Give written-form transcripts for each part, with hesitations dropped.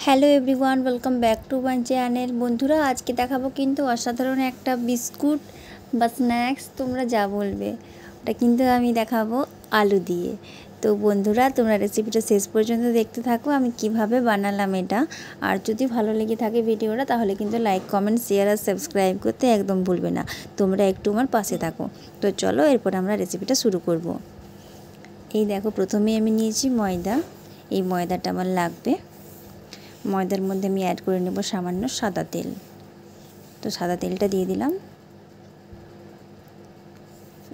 Hello everyone, welcome back to my channel. বন্ধুরা, আজকে দেখাবো কিন্তু অসাধারণ একটা বিস্কুট বা স্ন্যাক্স, তোমরা যা বলবে। ওটা কিন্তু আমি দেখাবো আলু দিয়ে। তো বন্ধুরা, তোমরা রেসিপিটা শেষ পর্যন্ত দেখতে থাকো আমি কিভাবে বানালাম এটা। আর যদি ভালো লেগে থাকে ভিডিওটা, তাহলে কিন্তু লাইক, কমেন্ট, শেয়ার আর সাবস্ক্রাইব করতে একদম ভুলবে না। তোমরা একটু আমার পাশে থাকো। তো চলো, এরপর আমরা রেসিপিটা শুরু করব। এই দেখো, প্রথমেই আমি নিয়েছি ময়দা। এই ময়দাটা আমার লাগবে। ময়দার মধ্যে আমি অ্যাড করে নেব সামান্য সাদা তেল। তো সাদা তেলটা দিয়ে দিলাম।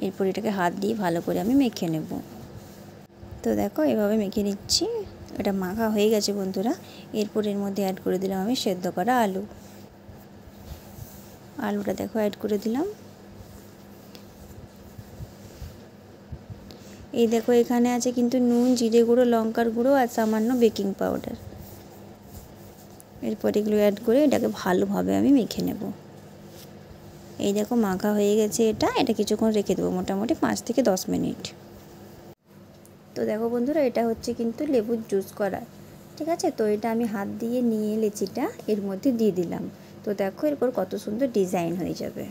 এরপর এটাকে হাত দিয়ে ভালো করে আমি মেখে নেব। তো দেখো, এভাবে মেখে নিচ্ছি। এটা মাখা হয়ে গেছে বন্ধুরা। এরপর এর মধ্যে অ্যাড করে দিলাম আমি সেদ্ধ করা আলু। আলুটা দেখো অ্যাড করে দিলাম। এই দেখো, এখানে আছে কিন্তু নুন, জিরে গুঁড়ো, লঙ্কার গুঁড়ো আর সামান্য বেকিং পাউডার। এরপর এগুলো অ্যাড করে এটাকে ভালোভাবে আমি মেখে নেব। এই দেখো, মাখা হয়ে গেছে। এটা কিছুক্ষণ রেখে দেবো, মোটামুটি 5 থেকে 10 মিনিট। তো দেখো বন্ধুরা, এটা হচ্ছে কিন্তু লেবুর জুস করা, ঠিক আছে। তো এটা আমি হাত দিয়ে নিয়ে লেচিটা এর মধ্যে দিয়ে দিলাম। তো দেখো, এরপর কত সুন্দর ডিজাইন হয়ে যাবে।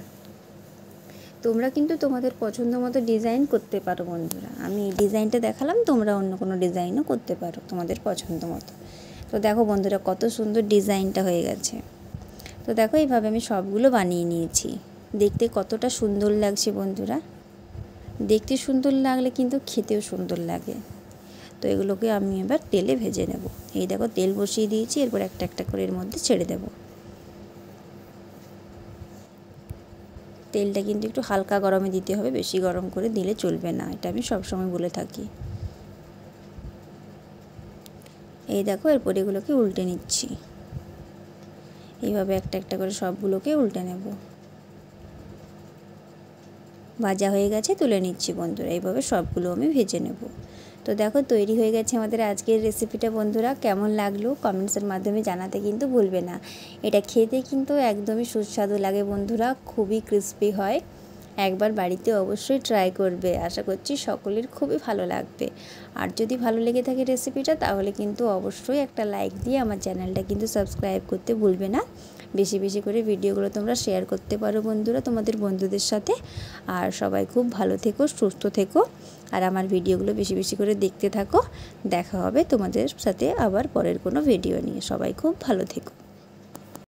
তোমরা কিন্তু তোমাদের পছন্দ মতো ডিজাইন করতে পারো বন্ধুরা। আমি এই ডিজাইনটা দেখালাম, তোমরা অন্য কোনো ডিজাইনও করতে পারো তোমাদের পছন্দ মতো। তো দেখো বন্ধুরা, কত সুন্দর ডিজাইনটা হয়ে গেছে। তো দেখো, এইভাবে আমি সবগুলো বানিয়ে নিয়েছি। দেখতে কতটা সুন্দর লাগছে বন্ধুরা। দেখতে সুন্দর লাগলে কিন্তু খেতেও সুন্দর লাগে। তো এগুলোকে আমি এবার তেলে ভেজে নেব। এই দেখো, তেল বসিয়ে দিয়েছি। এরপর একটা একটা করে এর মধ্যে ছেড়ে দেব। তেলটা কিন্তু একটু হালকা গরমে দিতে হবে, বেশি গরম করে দিলে চলবে না। এটা আমি সবসময় বলে থাকি। এই দেখো, এরপর এগুলোকে উল্টে নিচ্ছি। এইভাবে একটা একটা করে সবগুলোকে উল্টে নেব। ভাজা হয়ে গেছে, তুলে নিচ্ছি বন্ধুরা। এইভাবে সবগুলো আমি ভেজে নেব। তো দেখো, তৈরি হয়ে গেছে আমাদের আজকের রেসিপিটা। বন্ধুরা, কেমন লাগলো কমেন্টসের মাধ্যমে জানাতে কিন্তু ভুলবে না। এটা খেতে কিন্তু একদমই সুস্বাদু লাগে বন্ধুরা, খুবই ক্রিস্পি হয়। একবার বাড়িতে অবশ্যই ট্রাই করবে। আশা করছি সকলের খুবই ভালো লাগবে। আর যদি ভালো লেগে থাকে রেসিপিটা, তাহলে কিন্তু অবশ্যই একটা লাইক দিয়ে আমার চ্যানেলটা কিন্তু সাবস্ক্রাইব করতে ভুলবে না। বেশি বেশি করে ভিডিওগুলো তোমরা শেয়ার করতে পারো বন্ধুরা তোমাদের বন্ধুদের সাথে। আর সবাই খুব ভালো থেকো, সুস্থ থেকো। আর আমার ভিডিওগুলো বেশি বেশি করে দেখতে থাকো। দেখা হবে তোমাদের সাথে আবার পরের কোনো ভিডিও নিয়ে। সবাই খুব ভালো থেকো।